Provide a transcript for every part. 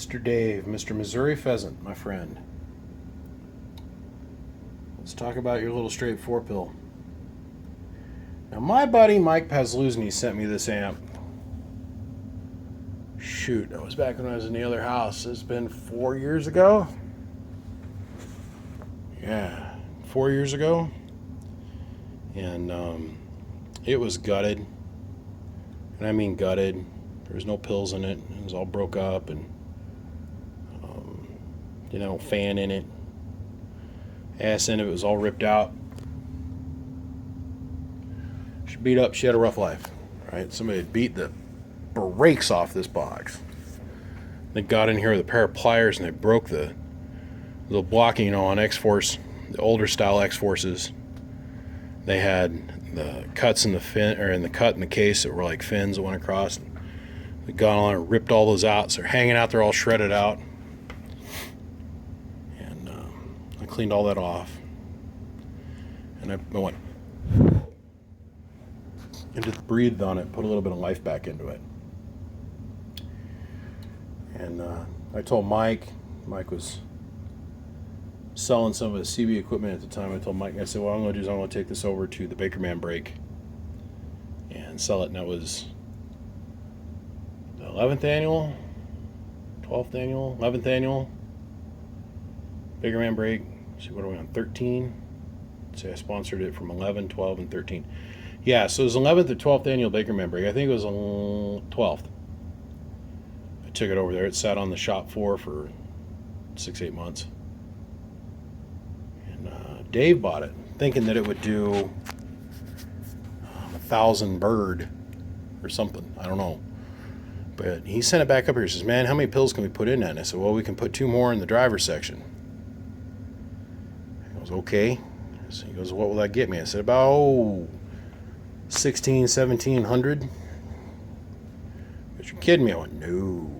Mr. Dave, Mr. Missouri Pheasant, my friend. Let's talk about your little straight 4-pill. Now, my buddy Mike Pazluzny sent me this amp. Shoot, that was back when I was in the other house. It's been 4 years ago. Yeah, 4 years ago. And it was gutted. And I mean gutted. There was no pills in it. It was all broke up and didn't have no fan in it. Ass end of it was all ripped out. She beat up. She had a rough life. Right? Somebody had beat the brakes off this box. They got in here with a pair of pliers and they broke the little blocking, on xforce, the older style xforces. They had the cuts in the fin, or in the cut in the case that were like fins that went across. They got on and ripped all those out, so they're hanging out there all shredded out. And I cleaned all that off. And I went and just breathed on it, put a little bit of life back into it. And I told Mike was selling some of his CB equipment at the time. I told Mike, I said, what I'm going to do is I'm going to take this over to the Bakerman break and sell it. And that was the 11th annual, 12th annual, 11th annual Bakerman break. See, what are we on, 13? Say I sponsored it from 11, 12, and 13. Yeah, so it was 11th or 12th annual Bakerman break. I think it was 12th. I took it over there. It sat on the shop floor for 6-8 months. And Dave bought it, thinking that it would do 1,000 bird or something. I don't know. But he sent it back up here. He says, man, how many pills can we put in that? And I said, well, we can put 2 more in the driver's section. He goes, okay. So he goes, what will that get me? I said, about 1,700. But you're kidding me. I went, no.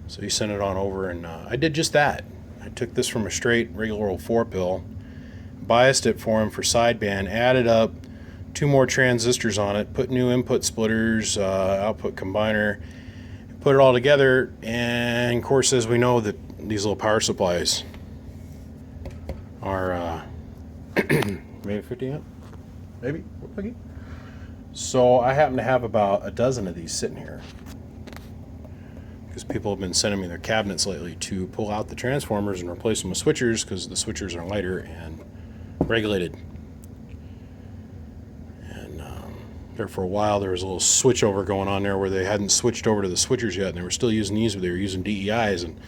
So he sent it on over, and I did just that. I took this from a straight regular old 4-pill, biased it for him for sideband, added up 2 more transistors on it, put new input splitters, output combiner, put it all together, and of course, as we know, that these little power supplies are maybe 50 amp, maybe. So I happen to have about a dozen of these sitting here because people have been sending me their cabinets lately to pull out the transformers and replace them with switchers because the switchers are lighter and regulated. And there for a while there was a little switch over going on there where they hadn't switched over to the switchers yet, and they were still using these, but they were using DEIs, and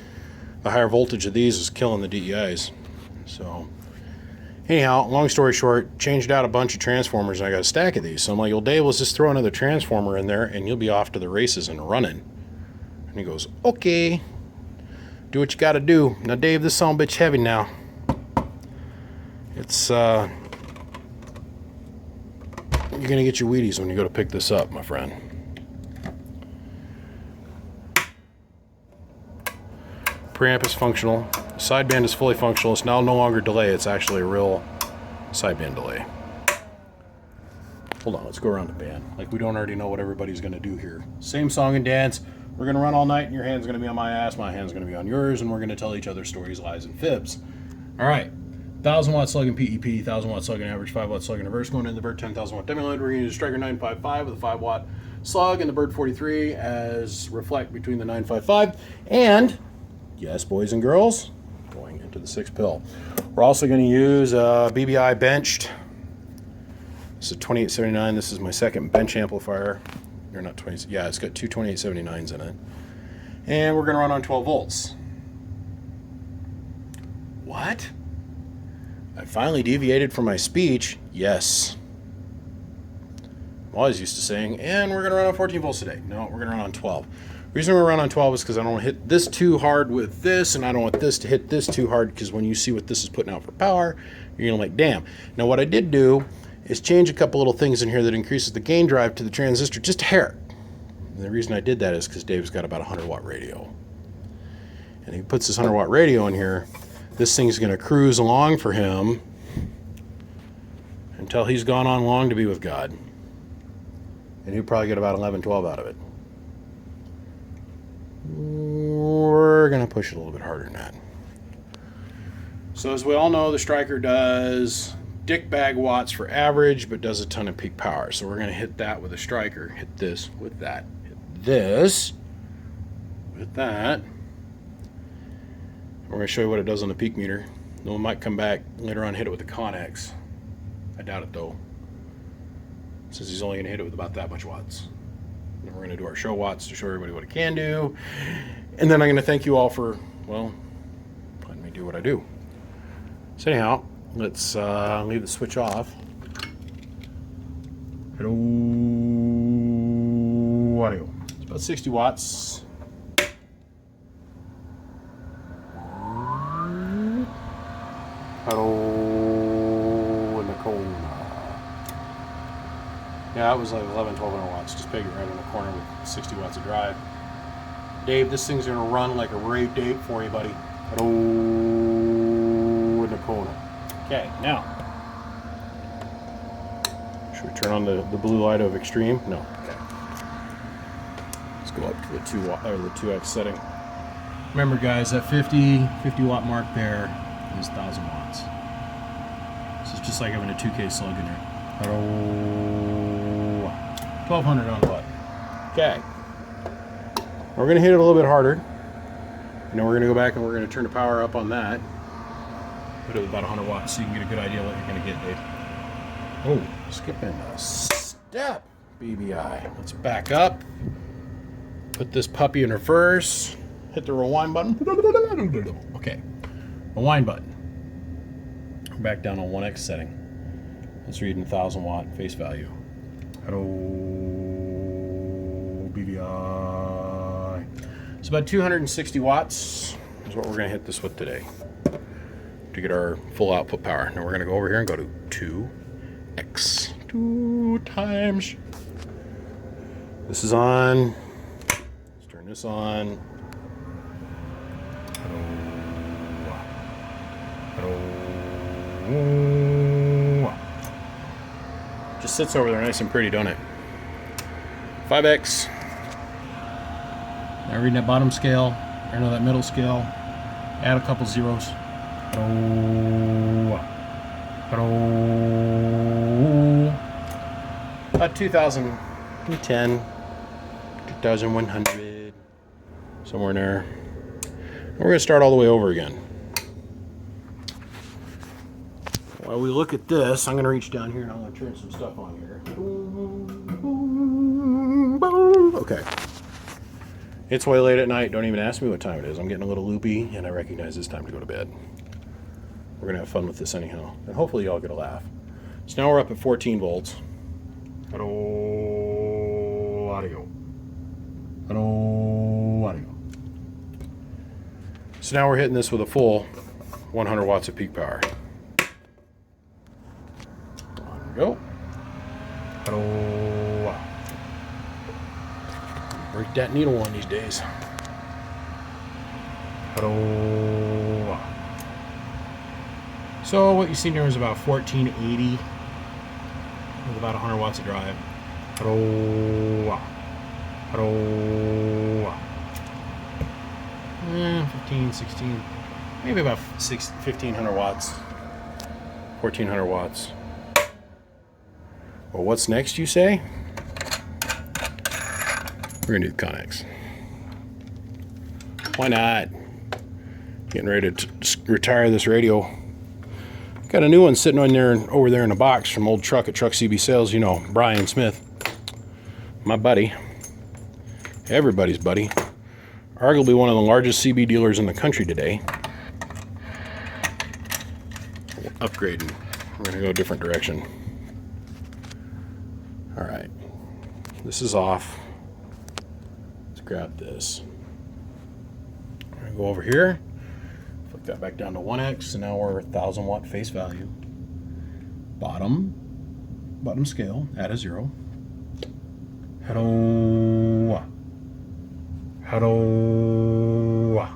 the higher voltage of these is killing the DEIs. So anyhow, long story short, changed out a bunch of transformers, and I got a stack of these. So I'm like, well, Dave, let's just throw another transformer in there, and you'll be off to the races and running. And he goes, okay, do what you got to do. Now, Dave, this son of a bitch heavy now. It's, you're going to get your Wheaties when you go to pick this up, my friend. Preamp is functional. Sideband is fully functional. It's now no longer delay. It's actually a real sideband delay. Hold on, let's go around the band. Like we don't already know what everybody's going to do here. Same song and dance. We're going to run all night, and your hand's going to be on my ass, my hand's going to be on yours, and we're going to tell each other stories, lies, and fibs. All right. 1,000 watt slug and PEP, 1,000 watt slug and average, 5 watt slug and reverse going in the Bird 10,000 watt demo load. We're going to use a Striker 955 with a 5 watt slug and the Bird 43 as reflect between the 955. And, yes, boys and girls, going into the 6-pill. We're also going to use a BBI benched. This is a 2879. This is my second bench amplifier. Or not 20. Yeah, it's got 2 2879s in it. And we're going to run on 12 volts. What? I finally deviated from my speech. Yes. I'm always used to saying, and we're going to run on 14 volts today. No, we're going to run on 12. The reason we run on 12 is because I don't want to hit this too hard with this, and I don't want this to hit this too hard, because when you see what this is putting out for power, you're going to like, damn. Now, what I did do is change a couple little things in here that increases the gain drive to the transistor just a hair. And the reason I did that is because Dave's got about a 100 watt radio. And he puts this 100 watt radio in here. This thing's going to cruise along for him until he's gone on long to be with God. And he'll probably get about 11, 12 out of it. we're going to push it a little bit harder than that. So as we all know, the striker does dick bag watts for average, but does a ton of peak power. So we're going to hit that with a striker. Hit this with that. Hit this with that. We're going to show you what it does on the peak meter. Then we might come back later on and hit it with the Connex. I doubt it though, since he's only going to hit it with about that much watts. Then we're going to do our show watts to show everybody what it can do. And then I'm going to thank you all for, well, letting me do what I do. So anyhow, let's leave the switch off. Hello, audio. It's about 60 watts. Hello in the corner. Yeah, it was like 1,200 watts. Just peg it right in the corner with 60 watts of drive. Dave, this thing's gonna run like a raid date for you, buddy. Hello in the corner. Okay, now should we turn on the blue light of extreme? No. Okay. Let's go up to the 2x setting. Remember, guys, that 50 watt mark there is 1,000 watts. This is just like having a 2K slug in here. Hello. 1,200 on the button. Okay. We're going to hit it a little bit harder. And then we're going to go back and we're going to turn the power up on that. Put it at about 100 watts so you can get a good idea of what you're going to get, Dave. Oh, skipping a step, BBI. Let's back up. Put this puppy in reverse. Hit the rewind button. Okay. Rewind button. We're back down on 1x setting. Let's read in 1,000 watt face value. Hello, BBI. It's about 260 watts is what we're going to hit this with today to get our full output power. Now we're going to go over here and go to 2x. 2 times. This is on. Let's turn this on. Just sits over there nice and pretty, don't it? 5x. Now reading that bottom scale, or no, that middle scale. Add a couple zeros. About 2010, 2100, somewhere in there. And we're going to start all the way over again. While we look at this, I'm going to reach down here and I'm going to turn some stuff on here. Okay. It's way late at night. Don't even ask me what time it is. I'm getting a little loopy and I recognize it's time to go to bed. We're going to have fun with this anyhow. And hopefully y'all get a laugh. So now we're up at 14 volts. Hello, audio. Hello, audio. So now we're hitting this with a full 100 watts of peak power. Go. Hello. Break that needle one these days. Hello. So what you see there is about 1480 with about 100 watts of drive. Hello. Hello. 15, 16, maybe about 1,500 watts. 1,400 watts. Well, what's next, you say? We're gonna do the Connex. Why not? Getting ready to retire this radio. Got a new one sitting on there, over there in a box from old truck at Truck CB Sales. You know, Brian Smith, my buddy, everybody's buddy. Arguably one of the largest CB dealers in the country today. Upgrading. We're gonna go a different direction. All right, this is off. Let's grab this. I'm gonna go over here, flick that back down to 1x, and now we're 1,000 watt face value. Bottom scale, add a 0. Hello. Hello.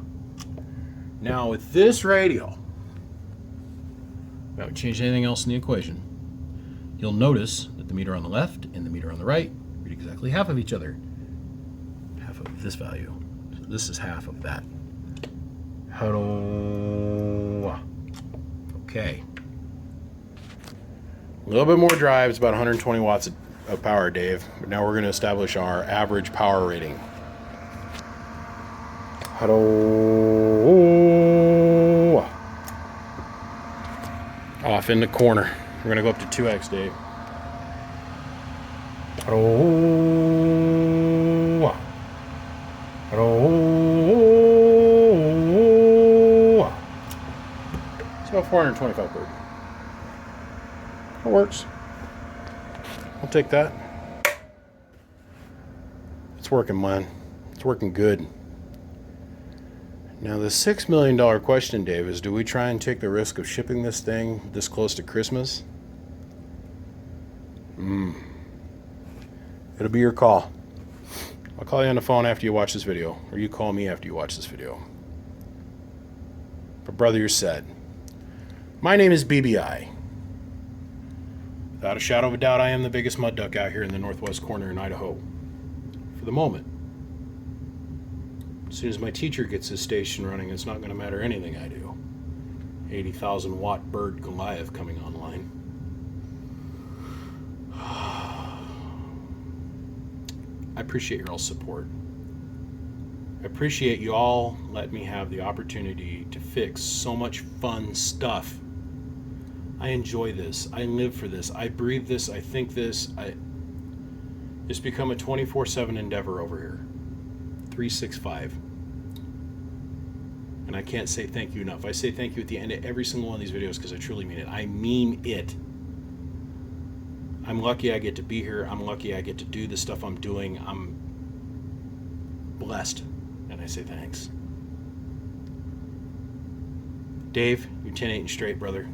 Now with this radio, without changing anything else in the equation, you'll notice that the meter on the left and the meter on the right read exactly half of each other. Half of this value. So this is half of that. Hello. Okay. A little bit more drive. It's about 120 watts of power, Dave. But now we're going to establish our average power rating. Hello. Off in the corner. We're going to go up to 2x, Dave. Hello. Hello. It's about 425 bird. That works. I'll take that. It's working, man. It's working good. Now, the $6 million question, Dave, is do we try and take the risk of shipping this thing this close to Christmas? It'll be your call. I'll call you on the phone after you watch this video, or you call me after you watch this video. But brother, you're set. My name is BBI. Without a shadow of a doubt, I am the biggest mud duck out here in the northwest corner in Idaho. For the moment. As soon as my teacher gets his station running, it's not going to matter anything I do. 80,000 watt bird Goliath coming online. I appreciate your all support. I appreciate you all letting me have the opportunity to fix so much fun stuff. I enjoy this. I live for this. I breathe this. I think this. It's become a 24/7 endeavor over here. 365. And I can't say thank you enough. I say thank you at the end of every single one of these videos because I truly mean it. I mean it. I'm lucky I get to be here. I'm lucky I get to do the stuff I'm doing. I'm blessed. And I say thanks. Dave, you're 10-8 and straight, brother.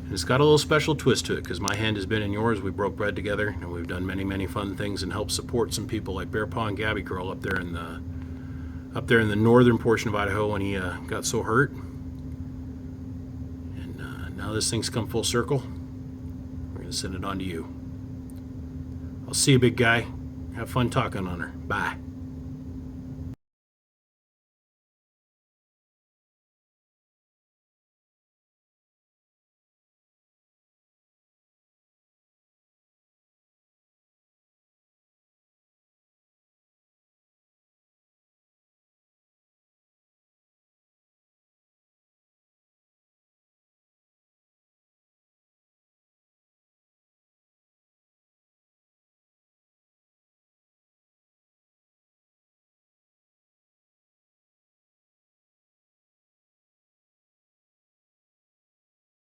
And it's got a little special twist to it because my hand has been in yours. We broke bread together and we've done many, many fun things and helped support some people like Bear Paw and Gabby Curl up there in the northern portion of Idaho when he got so hurt. And now this thing's come full circle. We're going to send it on to you. I'll see you, big guy. Have fun talking on her. Bye.